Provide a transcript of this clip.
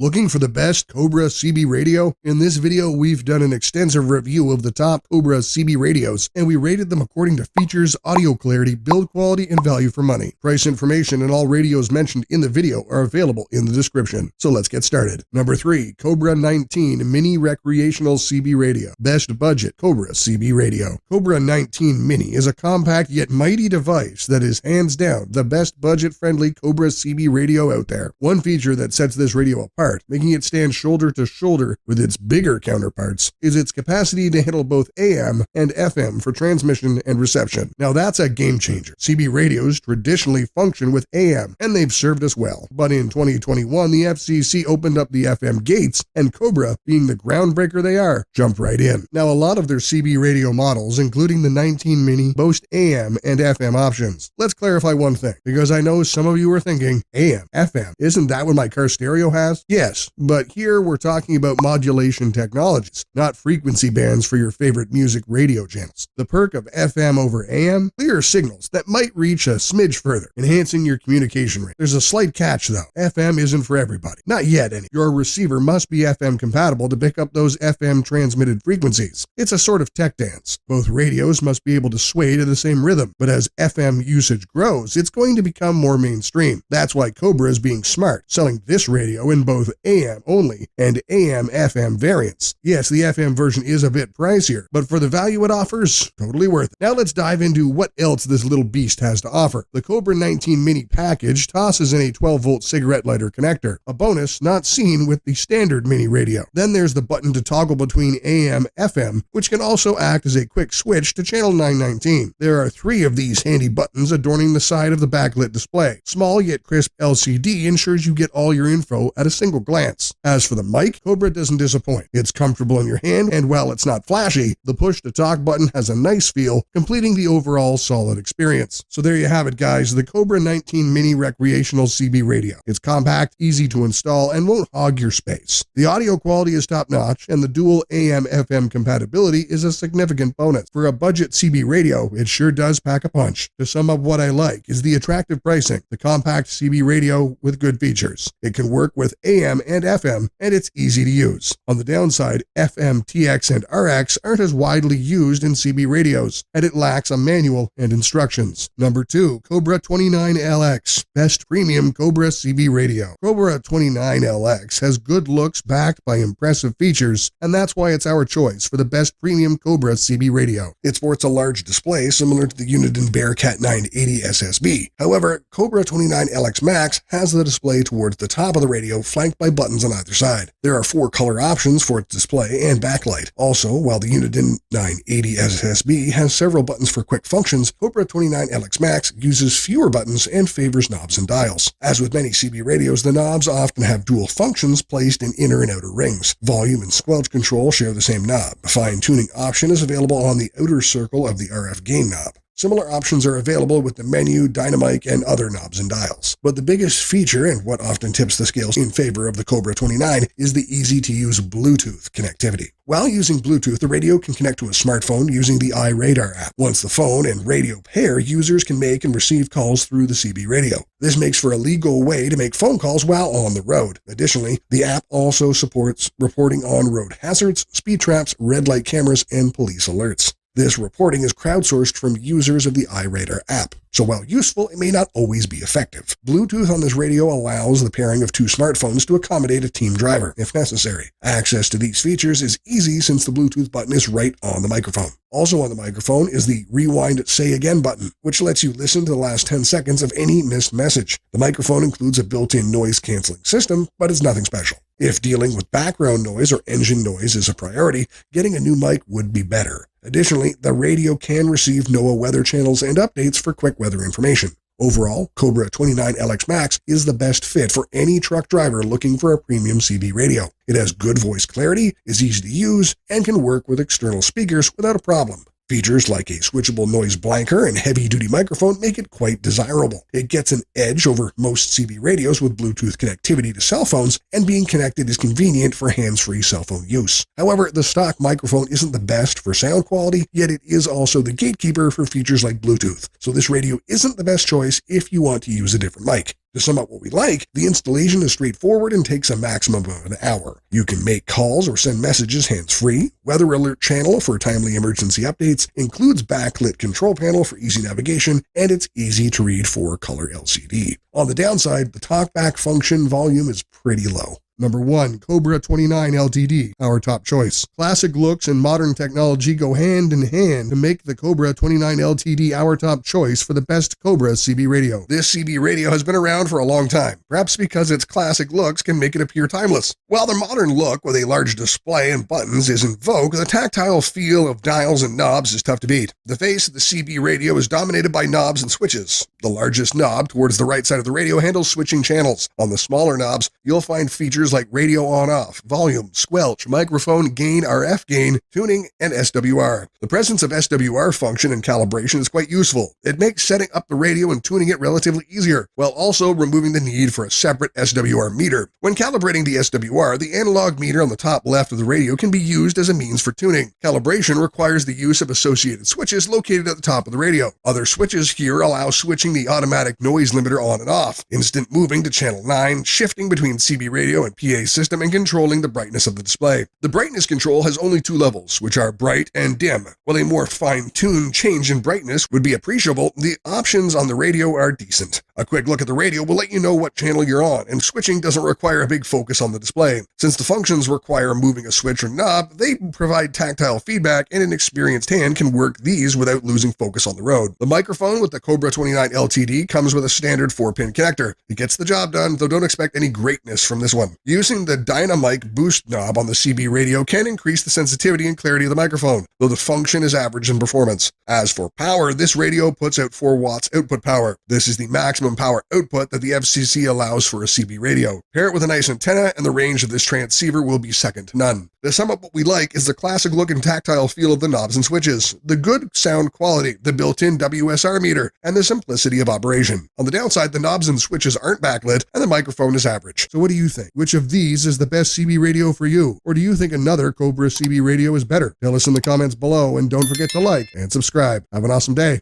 Looking for the best Cobra CB radio? In this video, we've done an extensive review of the top Cobra CB radios, and we rated them according to features, audio clarity, build quality, and value for money. Price information and all radios mentioned in the video are available in the description. So let's get started. Number 3, Cobra 19 Mini Recreational CB Radio. Best budget Cobra CB radio. Cobra 19 Mini is a compact yet mighty device that is hands down the best budget-friendly Cobra CB radio out there. One feature that sets this radio apart, making it stand shoulder to shoulder with its bigger counterparts, is its capacity to handle both AM and FM for transmission and reception. Now that's a game changer. CB radios traditionally function with AM, and they've served us well. But in 2021, the FCC opened up the FM gates, and Cobra, being the groundbreaker they are, jumped right in. Now a lot of their CB radio models, including the 19 Mini, boast AM and FM options. Let's clarify one thing, because I know some of you are thinking, AM, FM, isn't that what my car stereo has? Yes, but here we're talking about modulation technologies, not frequency bands for your favorite music radio channels. The perk of FM over AM? Clear signals that might reach a smidge further, enhancing your communication rate. There's a slight catch though. FM isn't for everybody. Not yet anyway. Your receiver must be FM compatible to pick up those FM transmitted frequencies. It's a sort of tech dance. Both radios must be able to sway to the same rhythm, but as FM usage grows, it's going to become more mainstream. That's why Cobra is being smart, selling this radio in both AM only and AM/FM variants. Yes, the FM version is a bit pricier, but for the value it offers, totally worth it. Now let's dive into what else this little beast has to offer. The Cobra 19 Mini package tosses in a 12-volt cigarette lighter connector, a bonus not seen with the standard Mini radio. Then there's the button to toggle between AM/FM, which can also act as a quick switch to channel 919. There are 3 of these handy buttons adorning the side of the backlit display. Small yet crisp LCD ensures you get all your info at a single glance. As for the mic, Cobra doesn't disappoint. It's comfortable in your hand, and while it's not flashy, the push-to-talk button has a nice feel, completing the overall solid experience. So there you have it, guys, the Cobra 19 Mini Recreational CB radio. It's compact, easy to install, and won't hog your space. The audio quality is top-notch, and the dual AM/FM compatibility is a significant bonus. For a budget CB radio, it sure does pack a punch. To sum up what I like is the attractive pricing, the compact CB radio with good features. It can work with AM and FM, and it's easy to use. On the downside, FM, TX, and RX aren't as widely used in CB radios, and it lacks a manual and instructions. Number 2, Cobra 29LX, best premium Cobra CB radio. Cobra 29LX has good looks backed by impressive features, and that's why it's our choice for the best premium Cobra CB radio. It sports a large display similar to the Uniden Bearcat 980 SSB. However, Cobra 29LX Max has the display towards the top of the radio, flanked by buttons on either side. There are 4 color options for its display and backlight. Also, while the Uniden 980 SSB has several buttons for quick functions, Cobra 29LX Max uses fewer buttons and favors knobs and dials. As with many CB radios, the knobs often have dual functions placed in inner and outer rings. Volume and squelch control share the same knob. A fine-tuning option is available on the outer circle of the RF gain knob. Similar options are available with the menu, dynamic, and other knobs and dials. But the biggest feature, and what often tips the scales in favor of the Cobra 29, is the easy-to-use Bluetooth connectivity. While using Bluetooth, the radio can connect to a smartphone using the iRadar app. Once the phone and radio pair, users can make and receive calls through the CB radio. This makes for a legal way to make phone calls while on the road. Additionally, the app also supports reporting on road hazards, speed traps, red light cameras, and police alerts. This reporting is crowdsourced from users of the iRadar app, so while useful, it may not always be effective. Bluetooth on this radio allows the pairing of 2 smartphones to accommodate a team driver, if necessary. Access to these features is easy since the Bluetooth button is right on the microphone. Also on the microphone is the Rewind Say Again button, which lets you listen to the last 10 seconds of any missed message. The microphone includes a built-in noise-canceling system, but it's nothing special. If dealing with background noise or engine noise is a priority, getting a new mic would be better. Additionally, the radio can receive NOAA weather channels and updates for quick weather information. Overall, Cobra 29LX Max is the best fit for any truck driver looking for a premium CB radio. It has good voice clarity, is easy to use, and can work with external speakers without a problem. Features like a switchable noise blanker and heavy-duty microphone make it quite desirable. It gets an edge over most CB radios with Bluetooth connectivity to cell phones, and being connected is convenient for hands-free cell phone use. However, the stock microphone isn't the best for sound quality, yet it is also the gatekeeper for features like Bluetooth, so this radio isn't the best choice if you want to use a different mic. To sum up what we like, the installation is straightforward and takes a maximum of an hour. You can make calls or send messages hands-free. Weather alert channel for timely emergency updates, includes backlit control panel for easy navigation, and it's easy to read 4-color LCD. On the downside, the talkback function volume is pretty low. Number 1. Cobra 29 LTD, our top choice. Classic looks and modern technology go hand in hand to make the Cobra 29 LTD our top choice for the best Cobra CB radio. This CB radio has been around for a long time, perhaps because its classic looks can make it appear timeless. While the modern look with a large display and buttons is in vogue, the tactile feel of dials and knobs is tough to beat. The face of the CB radio is dominated by knobs and switches. The largest knob towards the right side of the radio handles switching channels. On the smaller knobs, you'll find features like radio on-off, volume, squelch, microphone, gain, RF gain, tuning, and SWR. The presence of SWR function and calibration is quite useful. It makes setting up the radio and tuning it relatively easier, while also removing the need for a separate SWR meter. When calibrating the SWR, the analog meter on the top left of the radio can be used as a means for tuning. Calibration requires the use of associated switches located at the top of the radio. Other switches here allow switching the automatic noise limiter on and off, instant moving to channel 9, shifting between CB radio and PA system, and controlling the brightness of the display. The brightness control has only 2 levels, which are bright and dim. While a more fine-tuned change in brightness would be appreciable, the options on the radio are decent. A quick look at the radio will let you know what channel you're on, and switching doesn't require a big focus on the display. Since the functions require moving a switch or knob, they provide tactile feedback, and an experienced hand can work these without losing focus on the road. The microphone with the Cobra 29 LTD comes with a standard 4-pin connector. It gets the job done, though don't expect any greatness from this one. Using the Dynamic boost knob on the CB radio can increase the sensitivity and clarity of the microphone, though the function is average in performance. As for power, this radio puts out 4 watts output power. This is the maximum power output that the FCC allows for a CB radio. Pair it with a nice antenna, and the range of this transceiver will be second to none. To sum up what we like is the classic look and tactile feel of the knobs and switches, the good sound quality, the built-in WSR meter, and the simplicity of operation. On the downside, the knobs and switches aren't backlit, and the microphone is average. So what do you think? Which of these is the best CB radio for you? Or do you think another Cobra CB radio is better? Tell us in the comments below, and don't forget to like and subscribe. Have an awesome day.